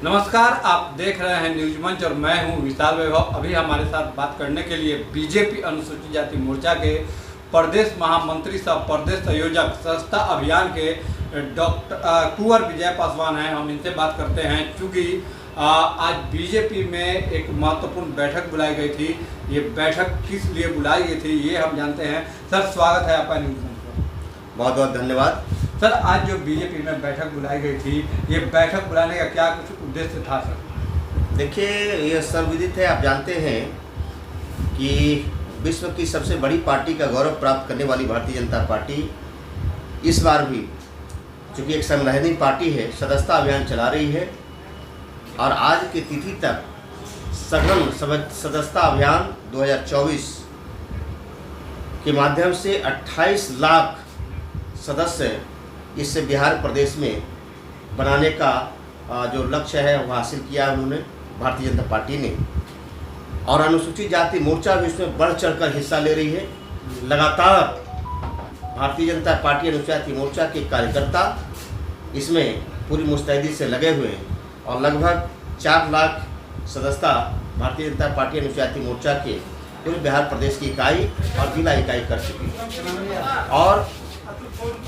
नमस्कार, आप देख रहे हैं न्यूज मंच और मैं हूं विशाल वैभव। अभी हमारे साथ बात करने के लिए बीजेपी अनुसूचित जाति मोर्चा के प्रदेश महामंत्री सह प्रदेश संयोजक स्वच्छता अभियान के डॉक्टर कुंवर विजय पासवान हैं। हम इनसे बात करते हैं क्योंकि आज बीजेपी में एक महत्वपूर्ण बैठक बुलाई गई थी। ये बैठक किस लिए बुलाई गई थी ये हम जानते हैं। सर, स्वागत है आपका न्यूज मंच पर। बहुत बहुत धन्यवाद। सर, आज जो बीजेपी में बैठक बुलाई गई थी, ये बैठक बुलाने का क्या कुछ उद्देश्य था सर? देखिए, ये सर्वविदित है, आप जानते हैं कि विश्व की सबसे बड़ी पार्टी का गौरव प्राप्त करने वाली भारतीय जनता पार्टी इस बार भी, चूँकि एक संवैधानिक पार्टी है, सदस्यता अभियान चला रही है और आज की तिथि तक सघन सदस्यता अभियान 2024 के माध्यम से 28 लाख सदस्य इस बिहार प्रदेश में बनाने का जो लक्ष्य है वो हासिल किया है उन्होंने, भारतीय जनता पार्टी ने। और अनुसूचित जाति मोर्चा भी इसमें बढ़ चढ़कर हिस्सा ले रही है। लगातार भारतीय जनता पार्टी अनुसूचित जाति मोर्चा के कार्यकर्ता इसमें पूरी मुस्तैदी से लगे हुए हैं और लगभग 4 लाख सदस्यता भारतीय जनता पार्टी अनुसूचित जाति मोर्चा के पूरे बिहार प्रदेश की इकाई और जिला इकाई कर चुकी है। और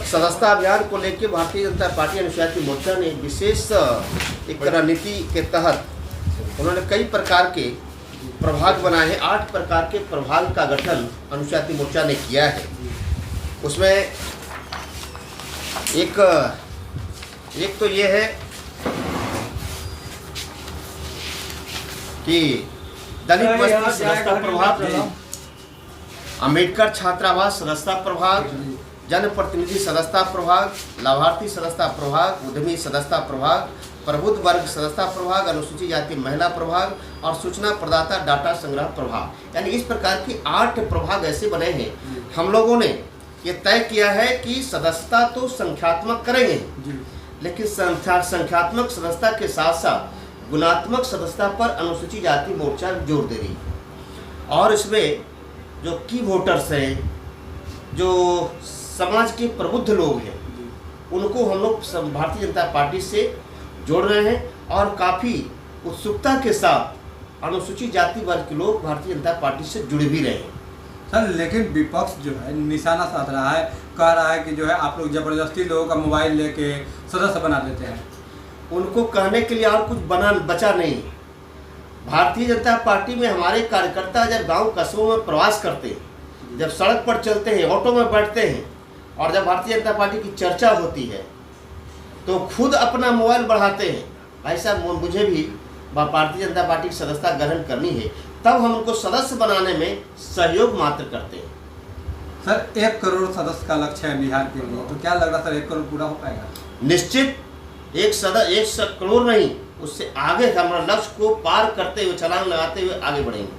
सदस्यता अभियान को लेकर भारतीय जनता पार्टी अनुसूचित जाति मोर्चा ने विशेष एक रणनीति के तहत उन्होंने कई प्रकार के प्रभाग बनाए हैं। 8 प्रकार के प्रभाग का गठन अनुसूचित जाति मोर्चा ने किया है। उसमें एक तो ये है कि दलित बस्ती सदस्यता प्रभाग, अम्बेडकर छात्रावास सदस्यता प्रभाग, जनप्रतिनिधि सदस्यता प्रभाग, लाभार्थी सदस्यता प्रभाग, उद्यमी सदस्यता प्रभाग, प्रबुद्ध वर्ग सदस्यता प्रभाग, अनुसूचित जाति महिला प्रभाग और सूचना प्रदाता डाटा संग्रह प्रभाग। यानी इस प्रकार की 8 प्रभाग ऐसे बने हैं। हम लोगों ने ये तय किया है कि सदस्यता तो संख्यात्मक करेंगे, लेकिन संख्यात्मक सदस्यता के साथ साथ गुणात्मक सदस्यता पर अनुसूचित जाति मोर्चा जोर दे रही है। और इसमें जो की वोटर्स हैं, जो समाज के प्रबुद्ध लोग हैं, उनको हम लोग भारतीय जनता पार्टी से जोड़ रहे हैं और काफ़ी उत्सुकता के साथ अनुसूचित जाति वर्ग के लोग भारतीय जनता पार्टी से जुड़ भी रहे हैं। सर, लेकिन विपक्ष जो है निशाना साध रहा है, कह रहा है कि जो है आप लोग जबरदस्ती लोगों का मोबाइल लेके सदस्य बना देते हैं। उनको कहने के लिए और कुछ बचा नहीं। भारतीय जनता पार्टी में हमारे कार्यकर्ता जब गांव कस्बों में प्रवास करते हैं, जब सड़क पर चलते हैं, ऑटो में बैठते हैं और जब भारतीय जनता पार्टी की चर्चा होती है तो खुद अपना मोबाइल बढ़ाते हैं, भाई साहब मुझे भी भारतीय जनता पार्टी की सदस्यता ग्रहण करनी है, तब हम उनको सदस्य बनाने में सहयोग मात्र करते हैं। सर, 1 करोड़ सदस्य का लक्ष्य है बिहार के लिए, तो क्या लग रहा है सर 1 करोड़ पूरा हो पाएगा? निश्चित 1 करोड़ नहीं, उससे आगे हमारा लक्ष्य को पार करते हुए, छलांग लगाते हुए आगे बढ़ेंगे।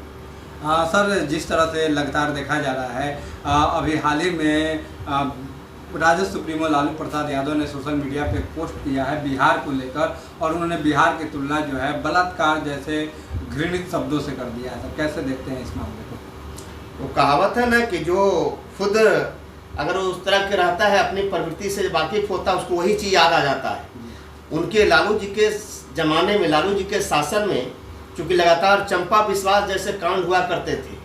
सर, जिस तरह से लगातार देखा जा रहा है, अभी हाल ही में राजद सुप्रीमो लालू प्रसाद यादव ने सोशल मीडिया पे पोस्ट किया है बिहार को लेकर और उन्होंने बिहार की तुलना जो है बलात्कार जैसे घृणित शब्दों से कर दिया है। तो कैसे देखते हैं इस मामले को? वो कहावत है ना कि जो खुद अगर वो उस तरह के रहता है, अपनी प्रवृत्ति से वाकिफ होता है, उसको वही चीज़ याद आ जाता है। उनके लालू जी के ज़माने में, लालू जी के शासन में चूँकि लगातार चंपा विश्वास जैसे कांड हुआ करते थे,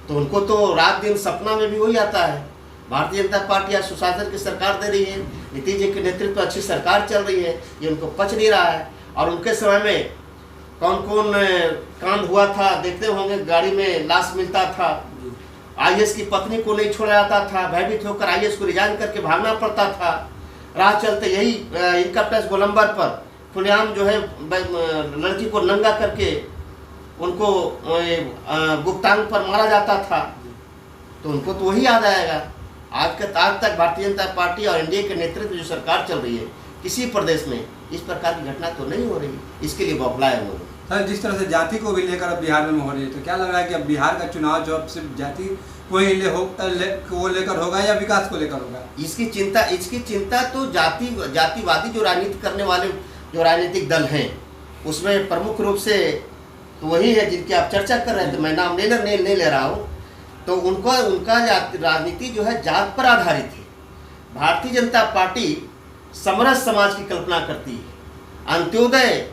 तो उनको तो रात दिन सपना में भी वही आता है। भारतीय जनता पार्टी आज सुशासन की सरकार दे रही है, नीतीश जी के नेतृत्व में अच्छी सरकार चल रही है, ये उनको पच नहीं रहा है। और उनके समय में कौन कौन कांड हुआ था देखते होंगे। गाड़ी में लाश मिलता था, आईएएस की पत्नी को नहीं छोड़ा जाता था, भयभीत होकर आईएएस को रिजाइन करके भागना पड़ता था। राह चलते यही इनकम टैक्स गोलंबर पर खुलेआम जो है लड़की को नंगा करके उनको गुप्तांग पर मारा जाता था, तो उनको तो वही याद आएगा। आज तक भारतीय जनता पार्टी और एनडीए के नेतृत्व जो सरकार चल रही है, किसी प्रदेश में इस प्रकार की घटना तो नहीं हो रही, इसके लिए बौखलाए हुए। सर, जिस तरह से जाति को भी लेकर अब बिहार में हो रही है, तो क्या लग रहा है कि अब बिहार का चुनाव जो अब सिर्फ जाति को ही लेकर होगा या विकास को लेकर होगा? इसकी चिंता तो जातिवादी जो राजनीति करने वाले जो राजनीतिक दल हैं, उसमें प्रमुख रूप से तो वही है जिनकी आप चर्चा कर रहे हैं। तो मैं नाम नहीं ले रहा हूँ। तो उनका राजनीति जो है जात पर आधारित है। भारतीय जनता पार्टी समरस समाज की कल्पना करती है। अंत्योदय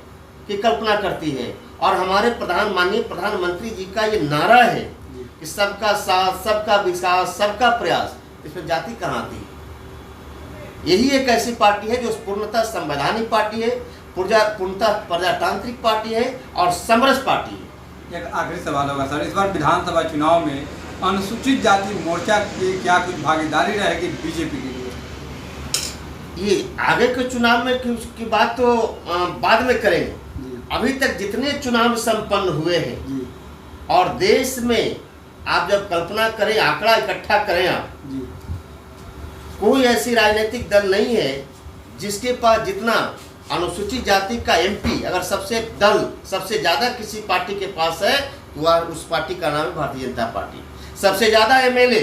की कल्पना करती है। और हमारे माननीय प्रधानमंत्री जी का ये नारा है कि सबका साथ, सबका विकास, सबका प्रयास, इसमें जाति कहाँ आती है। यही एक ऐसी पार्टी है जो पूर्णतः संवैधानिक पार्टी है, पूर्णतः प्रजातांत्रिक पार्टी है और समरस पार्टी है। एक आखिरी सवाल होगा सर, इस बार विधानसभा चुनाव में अनुसूचित जाति मोर्चा की क्या कुछ भागीदारी रहेगी बीजेपी के लिए? ये आगे के चुनाव में की बात तो बाद में करेंगे। अभी तक जितने चुनाव संपन्न हुए हैं और देश में आप जब कल्पना करें, आंकड़ा इकट्ठा करें आप, कोई ऐसी राजनीतिक दल नहीं है जिसके पास जितना अनुसूचित जाति का एमपी अगर सबसे ज़्यादा किसी पार्टी के पास है तो वह उस पार्टी का नाम है भारतीय जनता पार्टी। सबसे ज़्यादा एमएलए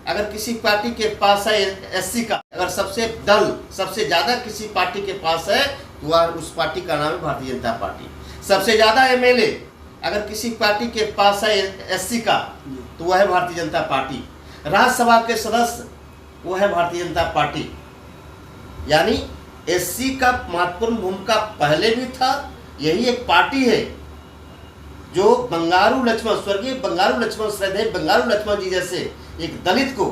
अगर किसी पार्टी के पास है एससी का, अगर सबसे ज़्यादा किसी पार्टी के पास है तो वह उस पार्टी का नाम है भारतीय जनता पार्टी। सबसे ज़्यादा एमएलए अगर किसी पार्टी के पास है एससी का तो वह है भारतीय जनता पार्टी। राज्यसभा के सदस्य वो है भारतीय जनता पार्टी। यानी एससी का महत्वपूर्ण भूमिका पहले भी था। यही एक पार्टी है जो बंगारू लक्ष्मण, स्वर्गीय बंगारू लक्ष्मण, श्रद्धेय बंगारू लक्ष्मण जी जैसे एक दलित को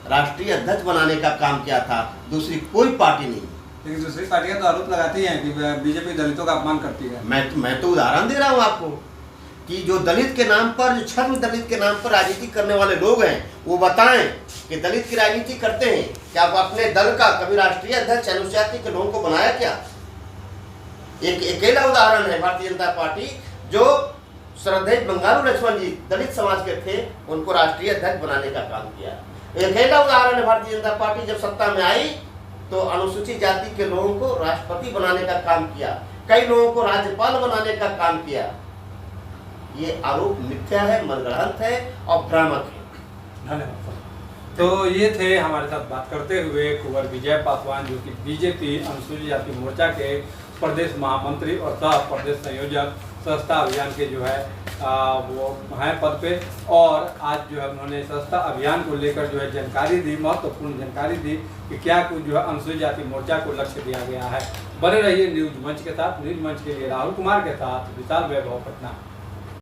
राष्ट्रीय अध्यक्ष बनाने का काम किया था, दूसरी कोई पार्टी नहीं। लेकिन दूसरी पार्टियां तो आरोप लगाती हैं कि बीजेपी दलितों का अपमान करती है। मैं तो उदाहरण दे रहा हूँ आपको कि जो दलित के नाम पर, जो छद्म दलित के नाम पर राजनीति करने वाले लोग हैं वो बताएं कि दलित की राजनीति करते हैं क्या? आप अपने दल का कभी राष्ट्रीय अध्यक्ष अनुसूचित जाति के लोगों को बनाया क्या? एक अकेला उदाहरण है भारतीय जनता पार्टी, जो श्रद्धेय बंगारू लक्ष्मण जी दलित समाज के थे, उनको राष्ट्रीय अध्यक्ष बनाने का काम किया। अकेला उदाहरण है भारतीय जनता पार्टी जब सत्ता में आई तो अनुसूचित जाति के लोगों को राष्ट्रपति बनाने का काम किया, कई लोगों को राज्यपाल बनाने का काम किया। ये आरोप मिथ्या है, मनगढ़ंत है और भ्रामक है। धन्यवाद। तो ये थे हमारे साथ बात करते हुए कुंवर विजय पासवान, जो कि बीजेपी अनुसूचित जाति मोर्चा के प्रदेश महामंत्री और सह प्रदेश संयोजक सस्ता अभियान के जो है वो हैं पद पे। और आज जो है उन्होंने सस्ता अभियान को लेकर जो है जानकारी दी, महत्वपूर्ण जानकारी दी कि क्या कुछ जो है अनुसूचित जाति मोर्चा को लक्ष्य दिया गया है। बने रहिए न्यूज मंच के साथ। न्यूज मंच के लिए राहुल कुमार के साथ विशाल वैभव, पटना।